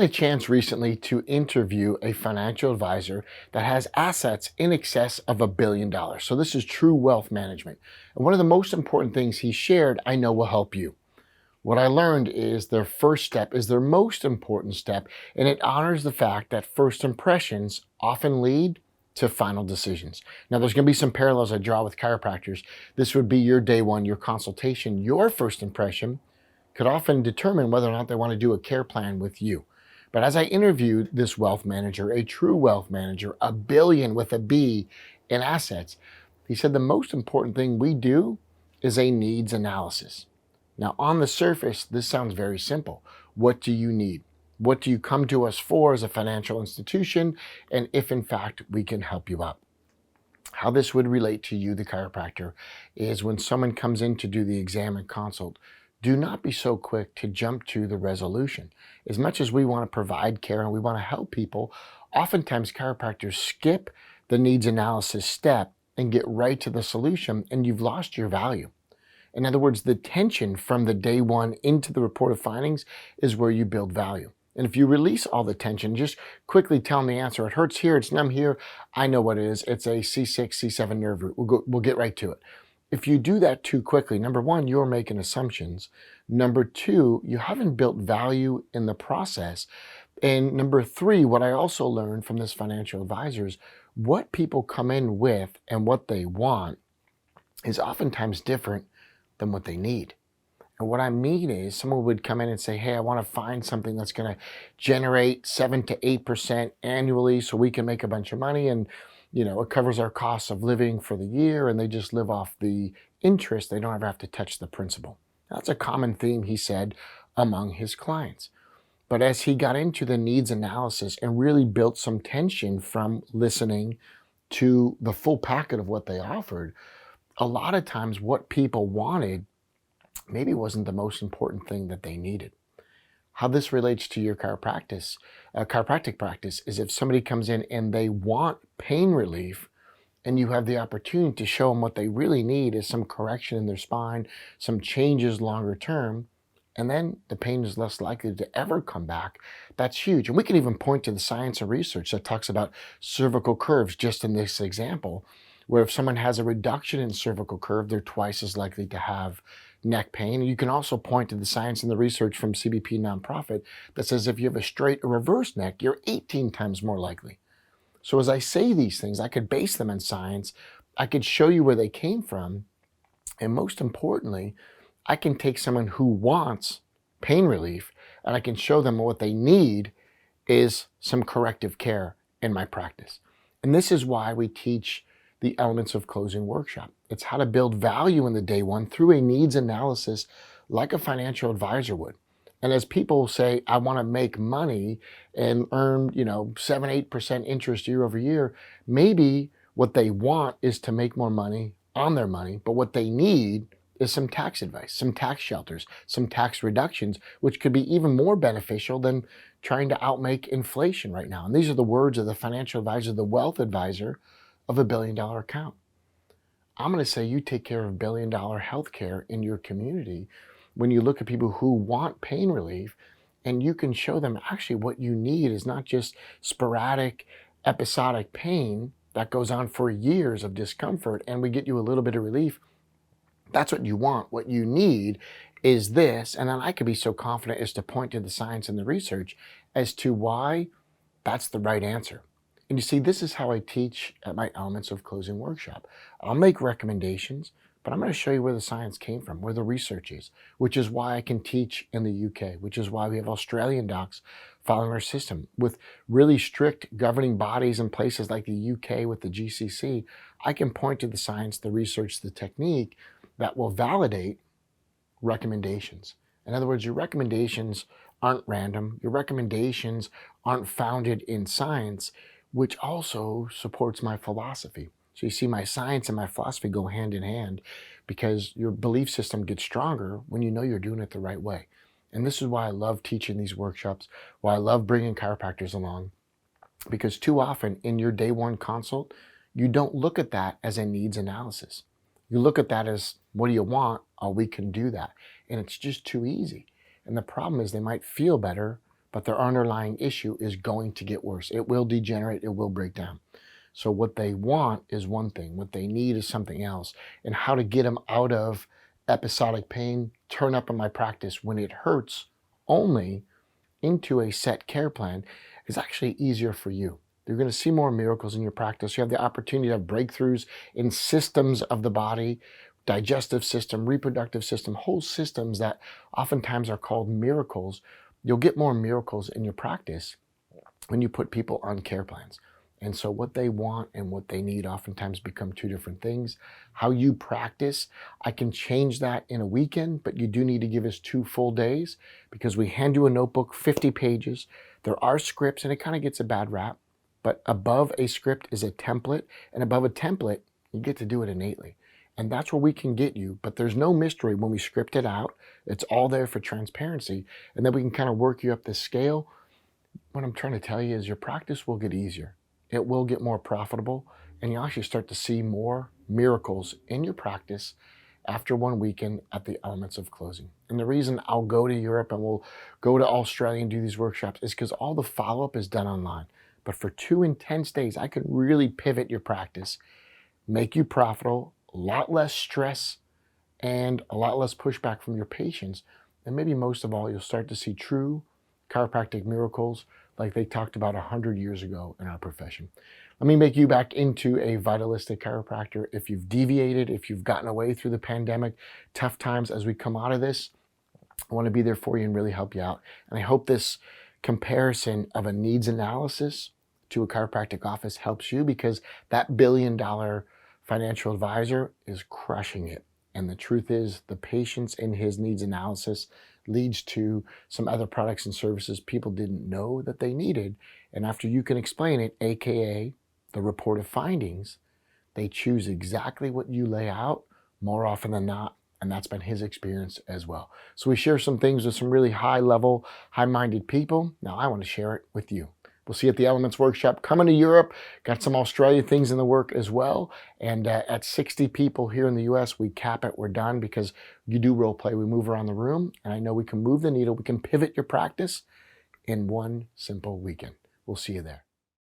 had a chance recently to interview a financial advisor that has assets in excess of $1 billion. So this is true wealth management. And one of the most important things he shared, I know will help you. What I learned is their first step is their most important step, and it honors the fact that first impressions often lead to final decisions. Now, there's going to be some parallels I draw with chiropractors. This would be your day one, your consultation. Your first impression could often determine whether or not they want to do a care plan with you. But as I interviewed this wealth manager, a true wealth manager, a billion with a B in assets, he said the most important thing we do is a needs analysis. Now, on the surface, this sounds very simple. What do you need? What do you come to us for as a financial institution? And if in fact we can help you out. How this would relate to you, the chiropractor, is when someone comes in to do the exam and consult, do not be so quick to jump to the resolution. As much as we want to provide care and we want to help people, oftentimes chiropractors skip the needs analysis step and get right to the solution, and you've lost your value. In other words, the tension from the day one into the report of findings is where you build value. And if you release all the tension, just quickly tell them the answer. It hurts here, it's numb here. I know what it is. It's a C6, C7 nerve root. We'll get right to it. If you do that too quickly, number one, you're making assumptions. Number two, you haven't built value in the process. And number three, what I also learned from this financial advisor is what people come in with and what they want is oftentimes different than what they need. And what I mean is someone would come in and say, hey, I want to find something that's going to generate 7 to 8% annually so we can make a bunch of money, and it covers our costs of living for the year, and they just live off the interest. They don't ever have to touch the principal. That's a common theme, he said, among his clients. But as he got into the needs analysis and really built some tension from listening to the full packet of what they offered, a lot of times what people wanted maybe wasn't the most important thing that they needed. How this relates to your chiropractic practice is if somebody comes in and they want pain relief and you have the opportunity to show them what they really need is some correction in their spine, some changes longer term, and then the pain is less likely to ever come back, that's huge. And we can even point to the science and research that talks about cervical curves just in this example, where if someone has a reduction in cervical curve, they're twice as likely to have neck pain. And you can also point to the science and the research from CBP nonprofit that says if you have a straight or reverse neck, you're 18 times more likely. So as I say these things, I could base them in science, I could show you where they came from, and most importantly, I can take someone who wants pain relief and I can show them what they need is some corrective care in my practice. And this is why we teach the Elements of Closing workshop. It's how to build value in the day one through a needs analysis like a financial advisor would. And as people say, I want to make money and earn, 7, 8% interest year over year, maybe what they want is to make more money on their money, but what they need is some tax advice, some tax shelters, some tax reductions, which could be even more beneficial than trying to outmake inflation right now. And these are the words of the financial advisor, the wealth advisor of $1 billion account. I'm going to say you take care of $1 billion healthcare in your community when you look at people who want pain relief, and you can show them actually what you need is not just sporadic, episodic pain that goes on for years of discomfort, and we get you a little bit of relief. That's what you want. What you need is this, and then I could be so confident as to point to the science and the research as to why that's the right answer. And you see, this is how I teach at my Elements of Closing workshop. I'll make recommendations, but I'm going to show you where the science came from, where the research is, which is why I can teach in the UK, which is why we have Australian docs following our system. With really strict governing bodies in places like the UK with the GCC, I can point to the science, the research, the technique that will validate recommendations. In other words, your recommendations aren't random. Your recommendations aren't founded in science, which also supports my philosophy. So you see, my science and my philosophy go hand in hand because your belief system gets stronger when you know you're doing it the right way. And this is why I love teaching these workshops, why I love bringing chiropractors along, because too often in your day one consult, you don't look at that as a needs analysis. You look at that as, what do you want? Oh, we can do that. And it's just too easy. And the problem is they might feel better, but their underlying issue is going to get worse. It will degenerate, it will break down. So what they want is one thing, what they need is something else. And how to get them out of episodic pain, turn up in my practice when it hurts only, into a set care plan is actually easier for you. You're going to see more miracles in your practice. You have the opportunity to have breakthroughs in systems of the body, digestive system, reproductive system, whole systems that oftentimes are called miracles. You'll get more miracles in your practice when you put people on care plans. And so what they want and what they need oftentimes become two different things. How you practice, I can change that in a weekend, but you do need to give us 2 full days because we hand you a notebook, 50 pages. There are scripts, and it kind of gets a bad rap, but above a script is a template, and above a template, you get to do it innately. And that's where we can get you, but there's no mystery when we script it out. It's all there for transparency, and then we can kind of work you up the scale. What I'm trying to tell you is your practice will get easier. It will get more profitable, and you'll actually start to see more miracles in your practice after 1 weekend at the elements of closing. And the reason I'll go to Europe and we'll go to Australia and do these workshops is because all the follow-up is done online. But for 2 intense days, I can really pivot your practice, make you profitable, a lot less stress, and a lot less pushback from your patients. And maybe most of all, you'll start to see true chiropractic miracles like they talked about 100 years ago in our profession. Let me make you back into a vitalistic chiropractor. If you've deviated, if you've gotten away through the pandemic, tough times as we come out of this, I want to be there for you and really help you out. And I hope this comparison of a needs analysis to a chiropractic office helps you, because that $1 billion financial advisor is crushing it. And the truth is, the patients in his needs analysis leads to some other products and services people didn't know that they needed. And after you can explain it, AKA the report of findings, they choose exactly what you lay out more often than not. And that's been his experience as well. So we share some things with some really high level, high-minded people. Now I want to share it with you. We'll see you at the Elements Workshop. Coming to Europe, got some Australia things in the work as well. And at 60 people here in the US, we cap it, we're done, because you do role play, we move around the room. And I know we can move the needle, we can pivot your practice in 1 simple weekend. We'll see you there.